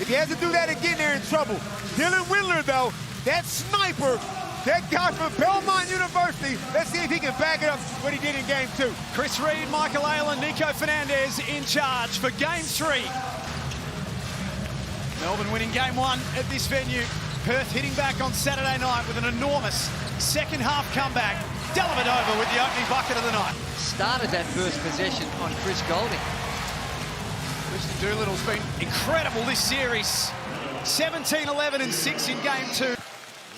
If he has to do that again, they're in trouble. Dylan Windler, though, that sniper, that guy from Belmont University, let's see if he can back it up what he did in Game 2. Chris Reed, Michael Aylen, Nico Fernandez in charge for Game 3. Melbourne winning Game 1 at this venue. Perth hitting back on Saturday night with an enormous second-half comeback. Delivered over with the opening bucket of the night. Started that first possession on Chris Golding. Christian Doolittle's been incredible this series. 17, 11 and 6 in Game 2.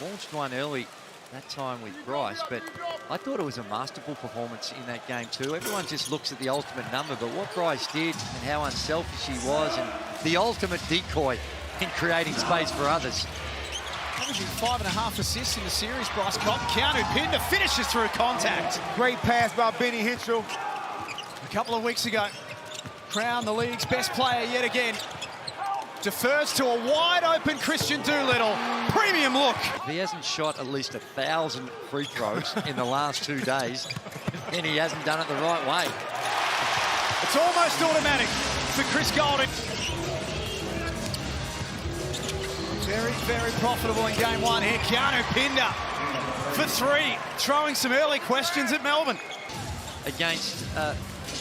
Launched one early that time with Bryce, but I thought it was a masterful performance in that Game 2. Everyone just looks at the ultimate number, but what Bryce did and how unselfish he was and the ultimate decoy in creating space for others. Averaging 5.5 assists in the series, Bryce Cotton. Keanu Pinder finishes through contact. Great pass by Benny Henschel. A couple of weeks ago, crowned the league's best player yet again. Defers to a wide-open Christian Doolittle. Premium look. He hasn't shot at least 1,000 free throws in the last 2 days, and he hasn't done it the right way. It's almost automatic for Chris Golding. Very, very profitable in Game 1 here. Keanu Pinder for 3, throwing some early questions at Melbourne. Against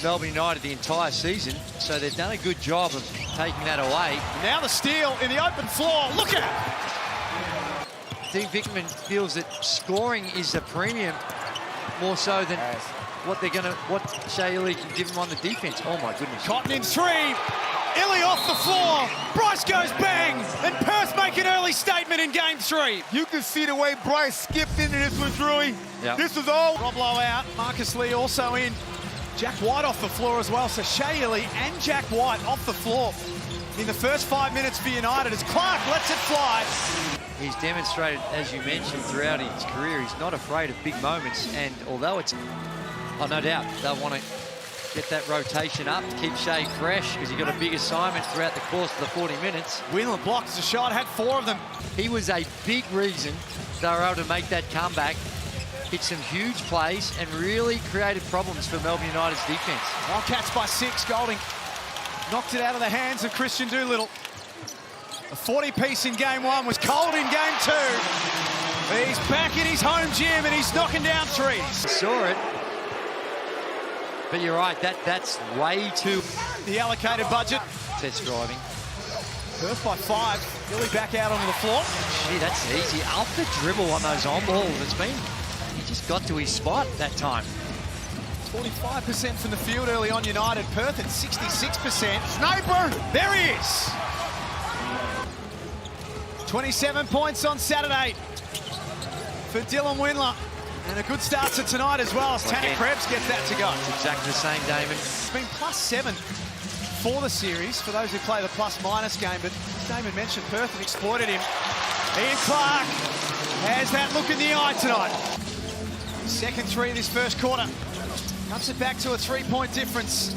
Melbourne United the entire season, so they've done a good job of taking that away. Now the steal in the open floor. Look out! Dean Vickerman feels that scoring is a premium more so than what Shea Ili can give him on the defense. Oh my goodness. Cotton in 3. Ili off the floor. Bryce goes bang. And Perth make an early statement in Game 3. You can see the way Bryce skipped into this one, Drewy. Yep. This was all. Rob Lowe out. Marcus Lee also in. Jack White off the floor as well. So Shea Ili and Jack White off the floor in the first 5 minutes for United as Clark lets it fly. He's demonstrated, as you mentioned, throughout his career, he's not afraid of big moments. And although it's, no doubt, they'll want to get that rotation up, keep Shea fresh, because he got a big assignment throughout the course of the 40 minutes. Whelan blocks the shot, had 4 of them. He was a big reason they were able to make that comeback, hit some huge plays, and really created problems for Melbourne United's defence. Wildcats by 6. Golding knocked it out of the hands of Christian Doolittle. A 40-piece in Game 1 was cold in Game 2. He's back in his home gym and he's knocking down threes. Saw it. But you're right, that's way too... The allocated budget. Test driving. Perth by 5. Billy back out onto the floor. Gee, that's easy. Up the dribble on those on balls. He just got to his spot that time. 45% from the field early on United. Perth at 66%. Sniper! There he is. 27 points on Saturday for Dylan Windler. And a good start to tonight as well as Tanner Krebs gets that to go. It's exactly the same, Damon. It's been +7 for the series, for those who play the plus-minus game, but as Damon mentioned, Perth have exploited him. Ian Clark has that look in the eye tonight. Second 3 this first quarter. Cuts it back to a 3-point difference.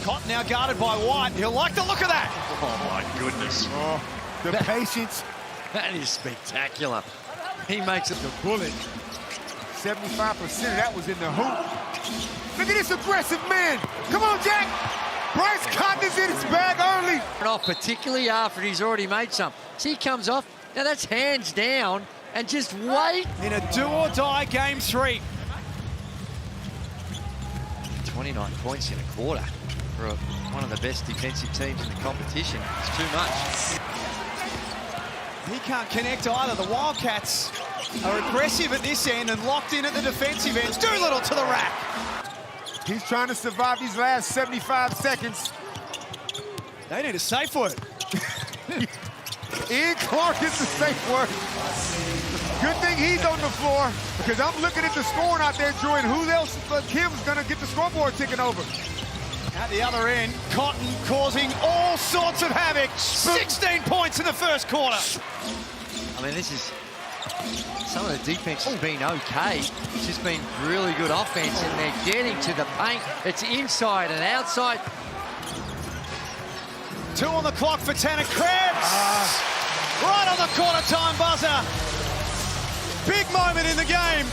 Cotton now guarded by White. He'll like the look of that. Oh, my goodness. Oh, the patience. That is spectacular. He makes it the bullet. 75% of that was in the hoop. Look at this aggressive man. Come on, Jack. Bryce Cotton is in his bag early. And off, particularly after he's already made some. See, he comes off. Now that's hands down and just wait. In a do-or-die Game 3. 29 points in a quarter for one of the best defensive teams in the competition. It's too much. He can't connect either. The Wildcats are aggressive at this end and locked in at the defensive end. Doolittle to the rack. He's trying to survive these last 75 seconds. They need a safe word. Ian Clark is the safe word. Good thing he's on the floor, because I'm looking at the scoring out there, Drew, and who else but Kim's going to get the scoreboard ticking over. At the other end, Cotton causing all sorts of havoc. 16 points in the first quarter. I mean, this is... Some of the defense has been okay. It's just been really good offense, and they're getting to the paint. It's inside and outside. 2 on the clock for Tanner Krebs. Right on the quarter time buzzer. Big moment in the game.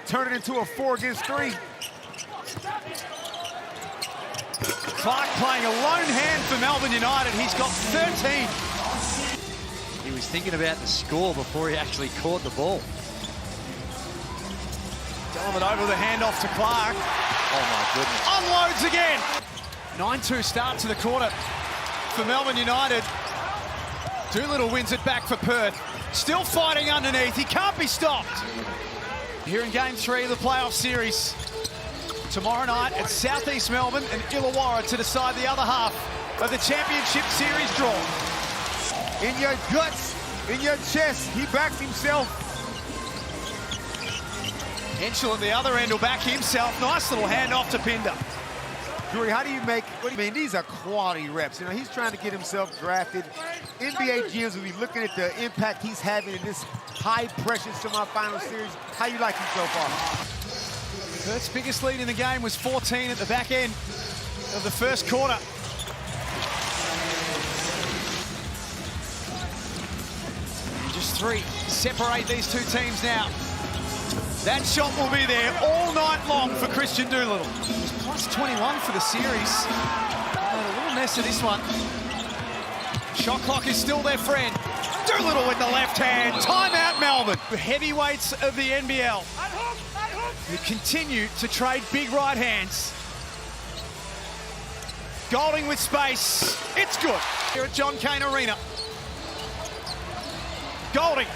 Turn it into a 4 against 3. Clark playing a lone hand for Melbourne United. He's got 13. He was thinking about the score before he actually caught the ball. Delvin over the handoff to Clark. Oh my goodness. Unloads again. 9-2 start to the quarter for Melbourne United. Doolittle wins it back for Perth. Still fighting underneath. He can't be stopped. Here in game 3 of the playoff series. Tomorrow night at Southeast Melbourne and Illawarra to decide the other half of the championship series draw. In your guts, in your chest, he backs himself. Henschel at the other end will back himself. Nice little handoff to Pinder. Drury, how do you make, what do you mean? These are quality reps. You know, he's trying to get himself drafted. NBA GMs will be looking at the impact he's having in this high-pressure semifinal series. How you like him so far? Perth's biggest lead in the game was 14 at the back end of the first quarter. And just 3 separate these two teams now. That shot will be there all night long for Christian Doolittle. He's plus 21 for the series. A little mess of this one. Shot clock is still their friend. Doolittle with the left hand. Timeout Melbourne. The heavyweights of the NBL who continue to trade big right hands. Golding with space. It's good. Here at John Cain Arena. Golding.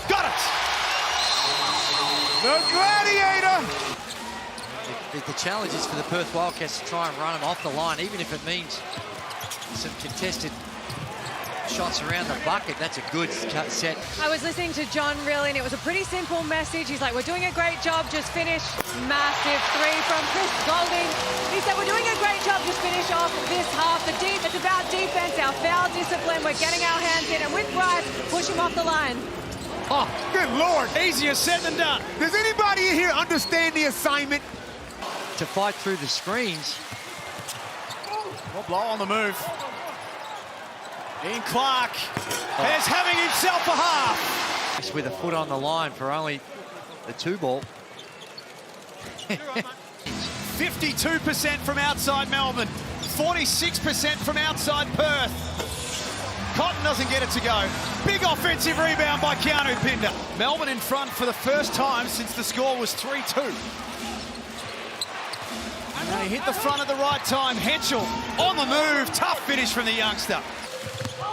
Got it. The Gladiator! The challenge is for the Perth Wildcats to try and run him off the line, even if it means some contested shots around the bucket. That's a good set. I was listening to John really, and it was a pretty simple message. He's like, we're doing a great job, just finish. Massive 3 from Chris Golding. He said, we're doing a great job, just finish off this half. It's about defense, our foul discipline. We're getting our hands in, and with Bryce, push him off the line. Oh, good Lord. Easier said than done. Does anybody in here understand the assignment? To fight through the screens. Well, Blow on the move. Ian Clark is having himself a half. With a foot on the line for only the 2 ball. 52% from outside Melbourne. 46% from outside Perth. Cotton doesn't get it to go. Big offensive rebound by Keanu Pinder. Melbourne in front for the first time since the score was 3-2. And he hit the front at the right time. Henschel on the move. Tough finish from the youngster.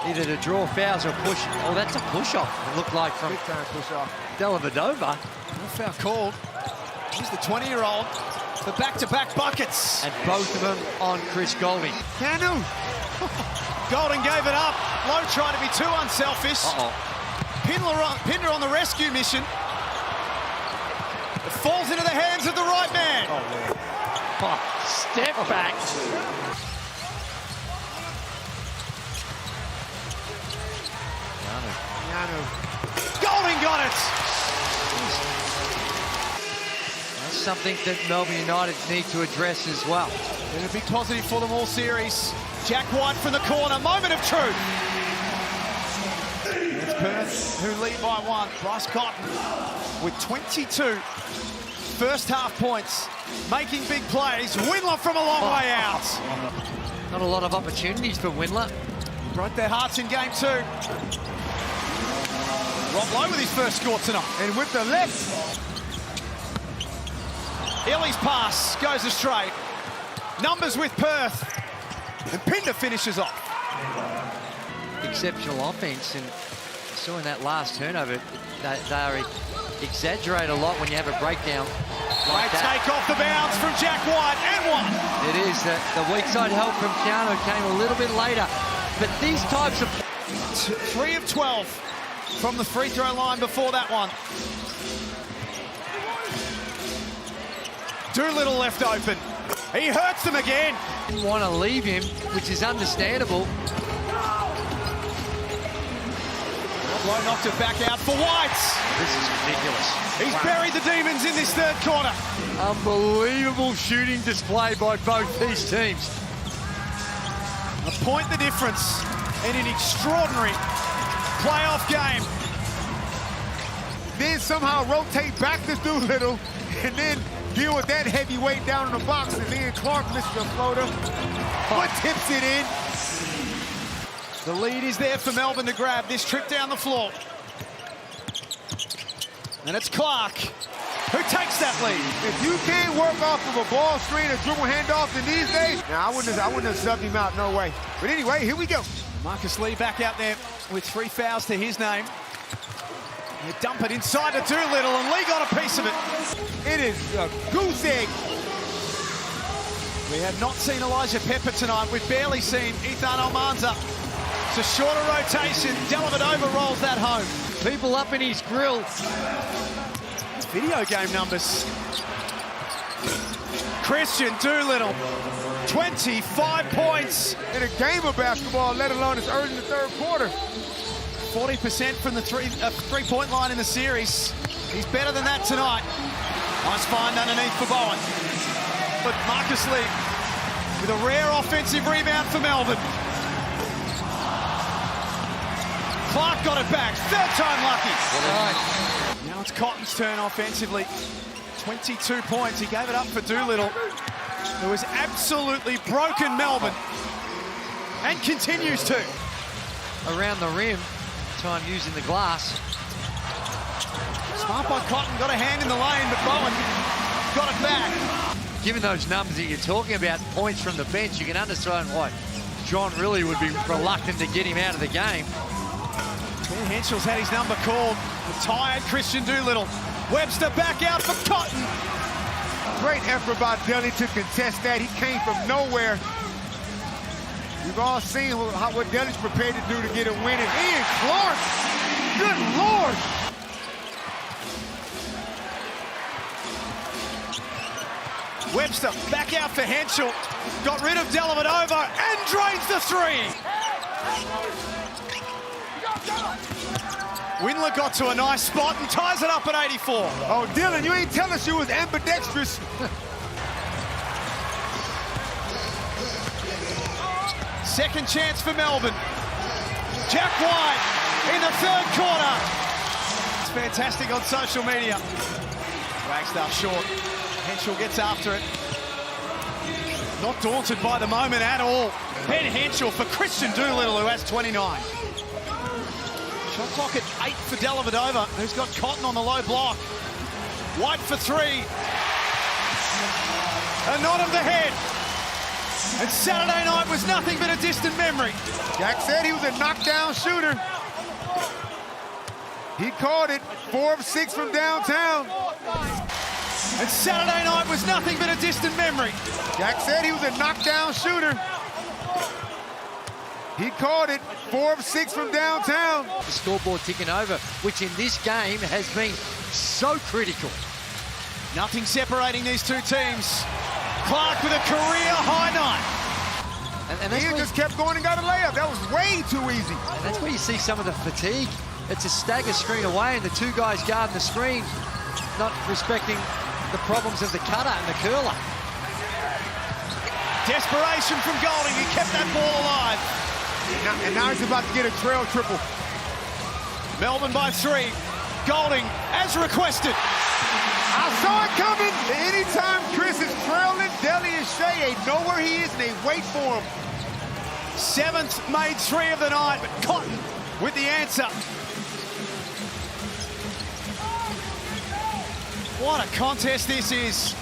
Either to draw fouls or push. Oh, that's a push-off. It looked like from Big time push-off. Dellavedova. No foul called. He's the 20-year-old for back-to-back buckets. And both of them on Chris Golding. Canu. Golding gave it up. Lowe tried to be too unselfish. Pinder on the rescue mission. It falls into the hands of the right man. Oh, step back. Canu. Golding got it. That's something that Melbourne United need to address as well. Been a big positive for them all series. Jack White from the corner. Moment of truth. It's Perth who lead by 1. Bryce Cotton with 22 first half points. Making big plays. Windler from a long way out. Not a lot of opportunities for Windler. Broke their hearts in game 2. Rob Lowe with his first score tonight. And with the left. Illy's pass goes astray. Numbers with Perth. And Pinder finishes off. Exceptional offense, and I saw in that last turnover, they exaggerate a lot when you have a breakdown like Great that. take off the bounce from Jack White, and 1. It is. The weak side help from Keanu came a little bit later. But these types of... 3 of 12 from the free throw line before that one. Doolittle left open. He hurts them again. Didn't want to leave him, which is understandable. Lowe knocked it back out for White. This is ridiculous. He's buried the Demons in this third quarter. Unbelievable shooting display by both these teams. A point the difference in an extraordinary playoff game. Then somehow rotate back to Doolittle and then deal with that heavyweight down in the box, and then Clark misses a floater, but tips it in. The lead is there for Melbourne to grab this trip down the floor. And it's Clark who takes that lead. If you can't work off of a ball screen or dribble handoff in these days, now I wouldn't have subbed him out, no way. But anyway, here we go. Marcus Lee back out there with 3 fouls to his name. They dump it inside to Doolittle, and Lee got a piece of it. It is a goose egg. We have not seen Elijah Pepper tonight. We've barely seen Ethan Almanza. It's a shorter rotation. Dellavedova rolls that home. People up in his grill. It's video game numbers. Christian Doolittle, 25 points. In a game of basketball, let alone it's early in the third quarter. 40% from the three-point line in the series. He's better than that tonight. Nice find underneath for Bowen. But Marcus Lee with a rare offensive rebound for Melbourne. Clark got it back. Third time lucky. Right. Now it's Cotton's turn offensively. 22 points. He gave it up for Doolittle, who has absolutely broken Melbourne and continues to. Around the rim, time using the glass. Smart by Cotton, got a hand in the lane, but Bowen got it back. Given those numbers that you're talking about, points from the bench, you can understand why John really would be reluctant to get him out of the game. Ben Henschel's had his number called. Retired Christian Doolittle. Webster back out for Cotton. Great effort by Delly to contest that. He came from nowhere. We've all seen what Delly's prepared to do to get a win. And Ian Clark, good Lord. Webster back out for Henschel. Got rid of Dellavedova and drains the three. Windler got to a nice spot and ties it up at 84. Oh, Dylan, you ain't telling us you was ambidextrous. Second chance for Melbourne. Jack White in the third quarter. It's fantastic on social media. Wagstaff short. Henschel gets after it. Not daunted by the moment at all. Ben Henschel for Christian Doolittle, who has 29. Shot clock at 8 for Dellavedova, who's got Cotton on the low block. White for 3. A nod of the head. And Saturday night was nothing but a distant memory. Jack said he was a knockdown shooter. He called it. 4 of 6 from downtown. And Saturday night was nothing but a distant memory. Jack said he was a knockdown shooter. He called it. 4 of 6 from downtown. The scoreboard ticking over, which in this game has been so critical. Nothing separating these two teams. Clark with a career-high night. And that's Ian where, just kept going and got a layup. That was way too easy. and that's where you see some of the fatigue. It's a stagger screen away, and the two guys guarding the screen, not respecting the problems of the cutter and the curler. Desperation from Golding. He kept that ball alive. And now he's about to get a trail triple. Melbourne by 3. Golding, as requested. I saw it coming. Anytime Chris is trailing, Delly and Shea, they know where he is and they wait for him. 7th made 3 of the night, but Cotton with the answer. What a contest this is.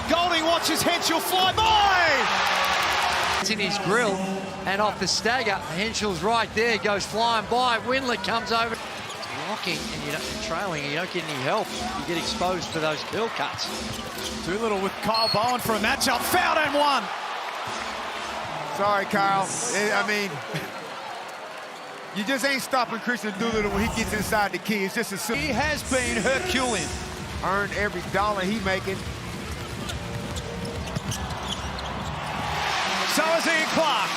Golding watches Henschel fly by. It's in his grill, and off the stagger, Henschel's right there, goes flying by. Windler comes over. Blocking and you're trailing, and you don't get any help. You get exposed to those curl cuts. Doolittle with Kyle Bowen for a matchup. Fouled and one. Sorry, Kyle. I mean, you just ain't stopping Christian Doolittle when he gets inside the key. It's just a He has been Herculean. earned every dollar he making. So is Ian Clark.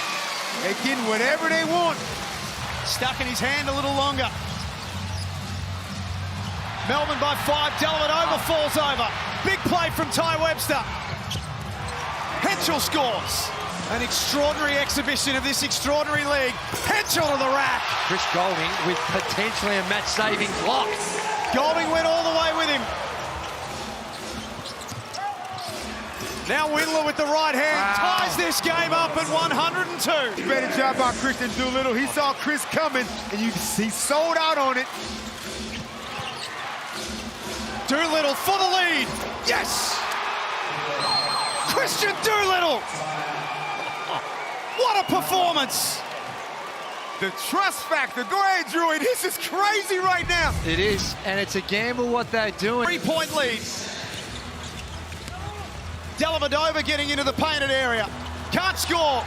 They're getting whatever they want. Stuck in his hand a little longer. Melbourne by 5. Dellavedova falls over. Big play from Ty Webster. Henschel scores. An extraordinary exhibition of this extraordinary league. Henschel to the rack. Chris Golding with potentially a match-saving block. Golding went all the way with him. Now Windler with the right hand ties this game up at 102. Better job by Christian Doolittle. He saw Chris coming, and he sold out on it. Doolittle for the lead. Yes! Christian Doolittle! What a performance! The trust factor. Go ahead, Drewy. This is crazy right now. It is, and it's a gamble what they're doing. 3-point lead. Dellavedova getting into the painted area. Can't score.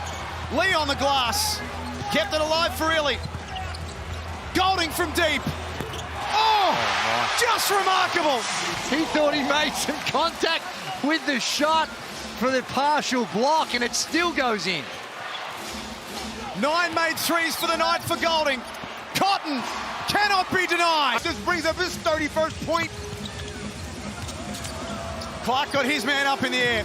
Lee on the glass. Kept it alive for Illy. Golding from deep. Oh, just remarkable. He thought he made some contact with the shot for the partial block, and it still goes in. 9 made threes for the night for Golding. Cotton cannot be denied. This brings up his 31st point. Clark got his man up in the air.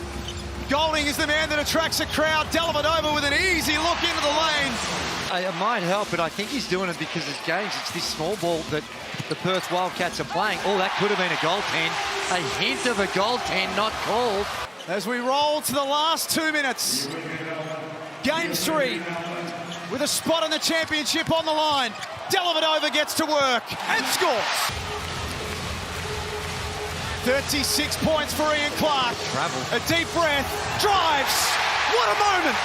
Golding is the man that attracts a crowd. Dellavedova with an easy look into the lane. It might help, but I think he's doing it because it's games. It's this small ball that the Perth Wildcats are playing. Oh, that could have been a goaltend. A hint of a goaltend not called. As we roll to the last 2 minutes. Game 3 with a spot in the championship on the line. Dellavedova gets to work and scores. 36 points for Ian Clark. Travel. A deep breath. Drives. What a moment.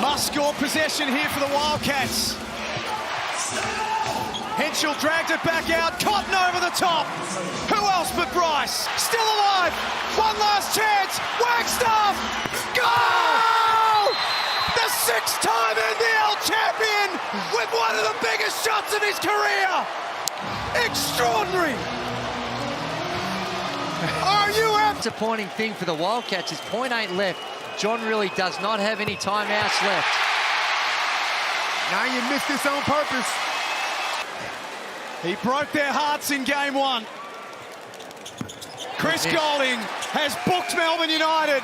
Must score possession here for the Wildcats. Henschel dragged it back out. Cotton over the top. Who else but Bryce? Still alive. One last chance. Wagstaff. Goal! The 6-time NBL champion with one of the biggest shots of his career. Extraordinary. Are you happy? Disappointing thing for the Wildcats is .8 left. John really does not have any timeouts left. Now you missed this on purpose. He broke their hearts in game 1. Chris Golding has booked Melbourne United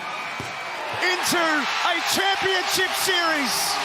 into a championship series.